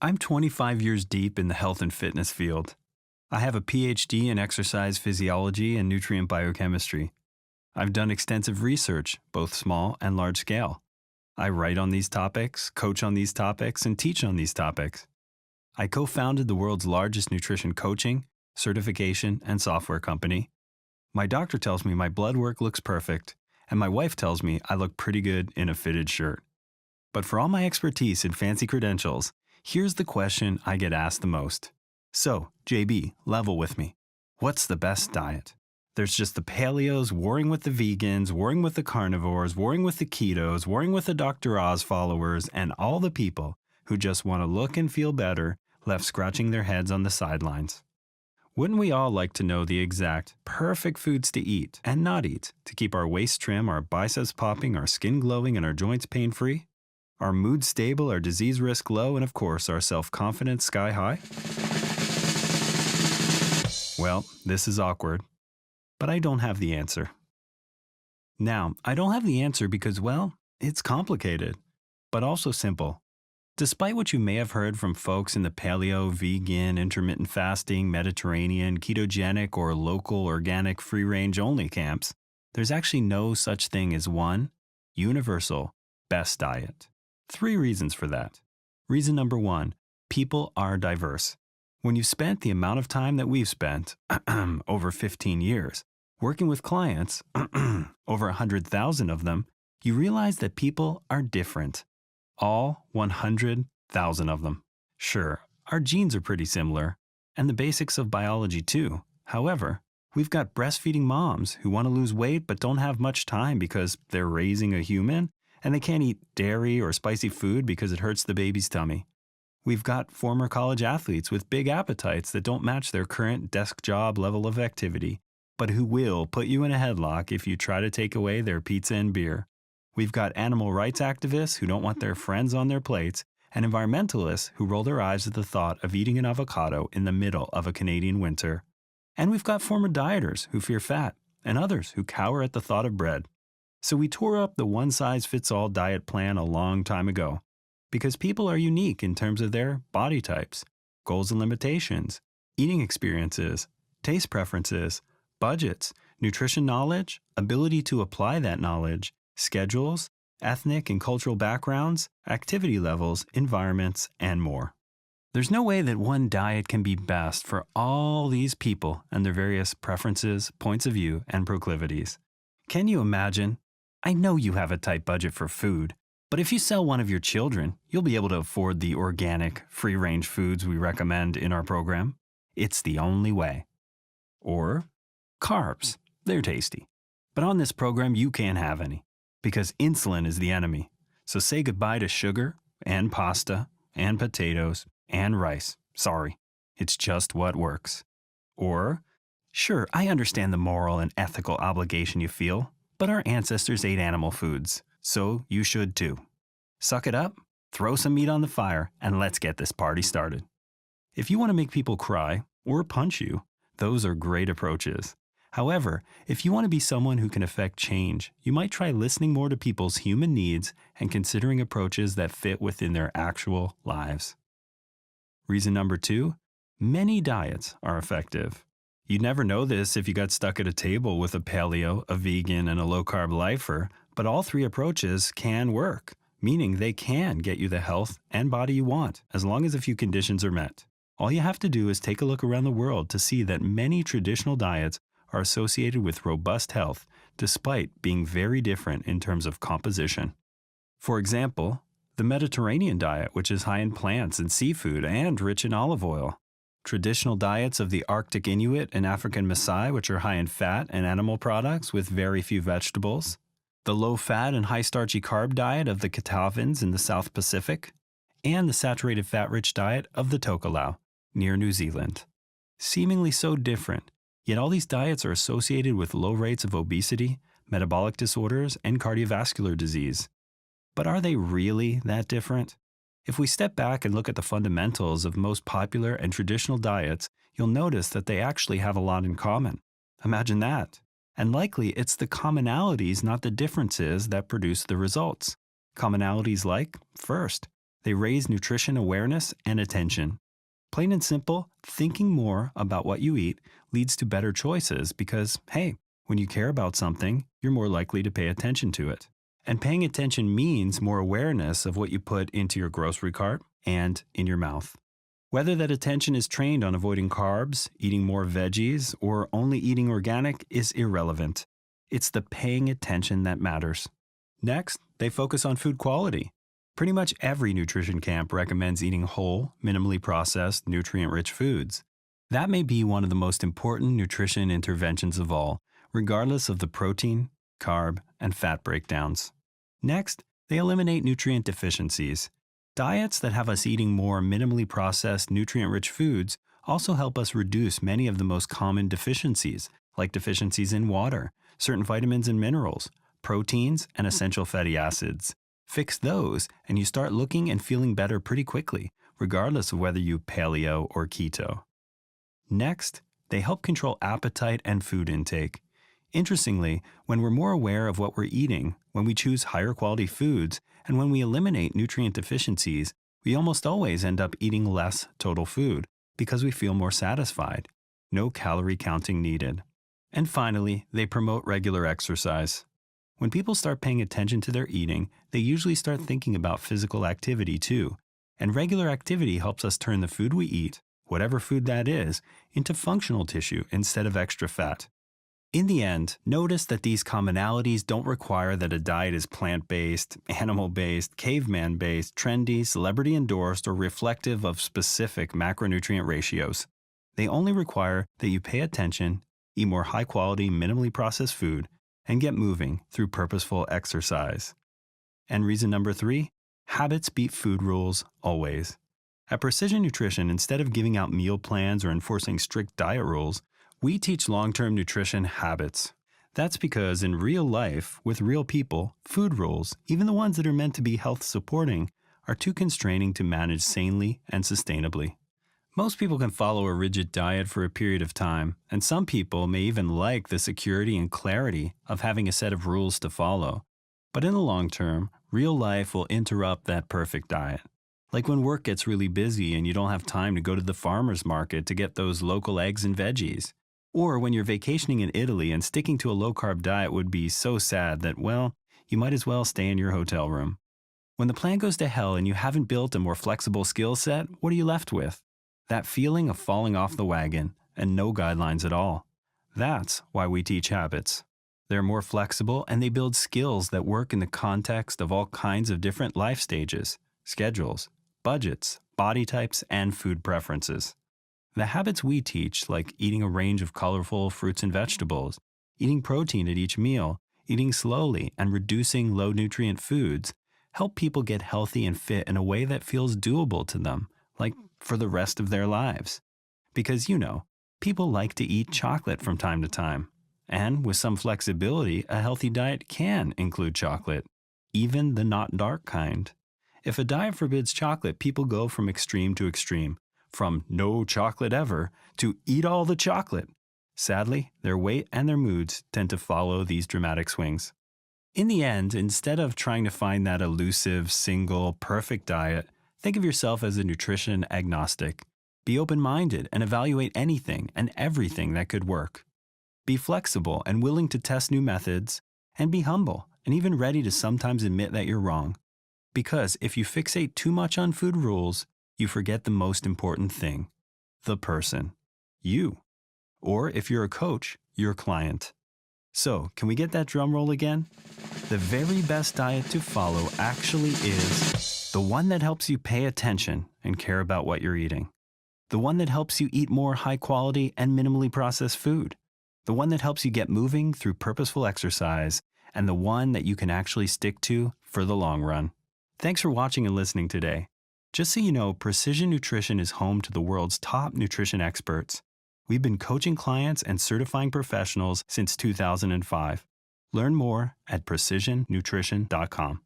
I'm 25 years deep in the health and fitness field. I have a PhD in exercise physiology and nutrient biochemistry. I've done extensive research, both small and large scale. I write on these topics, coach on these topics, and teach on these topics. I co-founded the world's largest nutrition coaching, certification, and software company. My doctor tells me my blood work looks perfect, and my wife tells me I look pretty good in a fitted shirt. But for all my expertise and fancy credentials, here's the question I get asked the most. So, JB, level with me. What's the best diet? There's just the paleos warring with the vegans, warring with the carnivores, warring with the ketos, warring with the Dr. Oz followers, and all the people who just want to look and feel better, left scratching their heads on the sidelines. Wouldn't we all like to know the exact, perfect foods to eat and not eat to keep our waist trim, our biceps popping, our skin glowing, and our joints pain-free? Our mood stable, our disease risk low, and of course, our self-confidence sky high? Well, this is awkward, but I don't have the answer. Now, I don't have the answer because, well, it's complicated, but also simple. Despite what you may have heard from folks in the paleo, vegan, intermittent fasting, Mediterranean, ketogenic, or local organic free-range only camps, there's actually no such thing as one universal best diet. 3 reasons for that. Reason number 1, people are diverse. When you've spent the amount of time that we've spent, over 15 years, working with clients, over 100,000 of them, you realize that people are different. All 100,000 of them. Sure, our genes are pretty similar, and the basics of biology too. However, we've got breastfeeding moms who want to lose weight but don't have much time because they're raising a human, and they can't eat dairy or spicy food because it hurts the baby's tummy. We've got former college athletes with big appetites that don't match their current desk job level of activity, but who will put you in a headlock if you try to take away their pizza and beer. We've got animal rights activists who don't want their friends on their plates, and environmentalists who roll their eyes at the thought of eating an avocado in the middle of a Canadian winter. And we've got former dieters who fear fat, and others who cower at the thought of bread. So we tore up the one-size-fits-all diet plan a long time ago, because people are unique in terms of their body types, goals and limitations, eating experiences, taste preferences, budgets, nutrition knowledge, ability to apply that knowledge, schedules, ethnic and cultural backgrounds, activity levels, environments, and more. There's no way that one diet can be best for all these people and their various preferences, points of view, and proclivities. Can you imagine? I know you have a tight budget for food, but if you sell one of your children, you'll be able to afford the organic, free-range foods we recommend in our program. It's the only way. Or carbs. They're tasty. But on this program, you can't have any, because insulin is the enemy. So say goodbye to sugar, and pasta, and potatoes, and rice. Sorry, it's just what works. Or, sure, I understand the moral and ethical obligation you feel, but our ancestors ate animal foods, so you should too. Suck it up, throw some meat on the fire, and let's get this party started. If you want to make people cry, or punch you, those are great approaches. However, if you want to be someone who can affect change, you might try listening more to people's human needs and considering approaches that fit within their actual lives. Reason number 2, many diets are effective. You'd never know this if you got stuck at a table with a paleo, a vegan, and a low-carb lifer, but all 3 approaches can work, meaning they can get you the health and body you want, as long as a few conditions are met. All you have to do is take a look around the world to see that many traditional diets are associated with robust health, despite being very different in terms of composition. For example, the Mediterranean diet, which is high in plants and seafood and rich in olive oil. Traditional diets of the Arctic Inuit and African Maasai, which are high in fat and animal products with very few vegetables. The low-fat and high-starchy carb diet of the Katavans in the South Pacific. And the saturated fat-rich diet of the Tokelau, near New Zealand. Seemingly so different, yet all these diets are associated with low rates of obesity, metabolic disorders, and cardiovascular disease. But are they really that different? If we step back and look at the fundamentals of most popular and traditional diets, you'll notice that they actually have a lot in common. Imagine that. And likely it's the commonalities, not the differences, that produce the results. Commonalities like, first, They raise nutrition awareness and attention. Plain and simple, thinking more about what you eat leads to better choices because, hey, when you care about something, you're more likely to pay attention to it. And paying attention means more awareness of what you put into your grocery cart and in your mouth. Whether that attention is trained on avoiding carbs, eating more veggies, or only eating organic is irrelevant. It's the paying attention that matters. Next, they focus on food quality. Pretty much every nutrition camp recommends eating whole, minimally processed, nutrient-rich foods. That may be one of the most important nutrition interventions of all, regardless of the protein, carb, and fat breakdowns. Next, they eliminate nutrient deficiencies. Diets that have us eating more minimally processed, nutrient-rich foods also help us reduce many of the most common deficiencies, like deficiencies in water, certain vitamins and minerals, proteins, and essential fatty acids. Fix those, and you start looking and feeling better pretty quickly, regardless of whether you paleo or keto. Next, they help control appetite and food intake. Interestingly, when we're more aware of what we're eating, when we choose higher quality foods, and when we eliminate nutrient deficiencies, we almost always end up eating less total food because we feel more satisfied. No calorie counting needed. And finally, they promote regular exercise. When people start paying attention to their eating, they usually start thinking about physical activity too. And regular activity helps us turn the food we eat, whatever food that is, into functional tissue instead of extra fat. In the end, notice that these commonalities don't require that a diet is plant-based, animal-based, caveman-based, trendy, celebrity-endorsed, or reflective of specific macronutrient ratios. They only require that you pay attention, eat more high-quality, minimally processed food, and get moving through purposeful exercise. And reason number 3, habits beat food rules always. At Precision Nutrition, instead of giving out meal plans or enforcing strict diet rules, we teach long-term nutrition habits. That's because in real life, with real people, food rules, even the ones that are meant to be health-supporting, are too constraining to manage sanely and sustainably. Most people can follow a rigid diet for a period of time, and some people may even like the security and clarity of having a set of rules to follow. But in the long term, real life will interrupt that perfect diet. Like when work gets really busy and you don't have time to go to the farmer's market to get those local eggs and veggies. Or when you're vacationing in Italy and sticking to a low-carb diet would be so sad that, well, you might as well stay in your hotel room. When the plan goes to hell and you haven't built a more flexible skill set, what are you left with? That feeling of falling off the wagon and no guidelines at all. That's why we teach habits. They're more flexible and they build skills that work in the context of all kinds of different life stages, schedules, budgets, body types, and food preferences. The habits we teach, like eating a range of colorful fruits and vegetables, eating protein at each meal, eating slowly, and reducing low-nutrient foods, help people get healthy and fit in a way that feels doable to them, like for the rest of their lives. Because, people like to eat chocolate from time to time. And with some flexibility, a healthy diet can include chocolate, even the not dark kind. If a diet forbids chocolate, people go from extreme to extreme. From no chocolate ever to eat all the chocolate. Sadly, their weight and their moods tend to follow these dramatic swings. In the end, instead of trying to find that elusive, single, perfect diet, think of yourself as a nutrition agnostic. Be open-minded and evaluate anything and everything that could work. Be flexible and willing to test new methods, and be humble and even ready to sometimes admit that you're wrong. Because if you fixate too much on food rules, you forget the most important thing, the person, you. Or if you're a coach, your client. So, can we get that drum roll again? The very best diet to follow actually is the one that helps you pay attention and care about what you're eating. The one that helps you eat more high quality and minimally processed food. The one that helps you get moving through purposeful exercise, and the one that you can actually stick to for the long run. Thanks for watching and listening today. Just so you know, Precision Nutrition is home to the world's top nutrition experts. We've been coaching clients and certifying professionals since 2005. Learn more at precisionnutrition.com.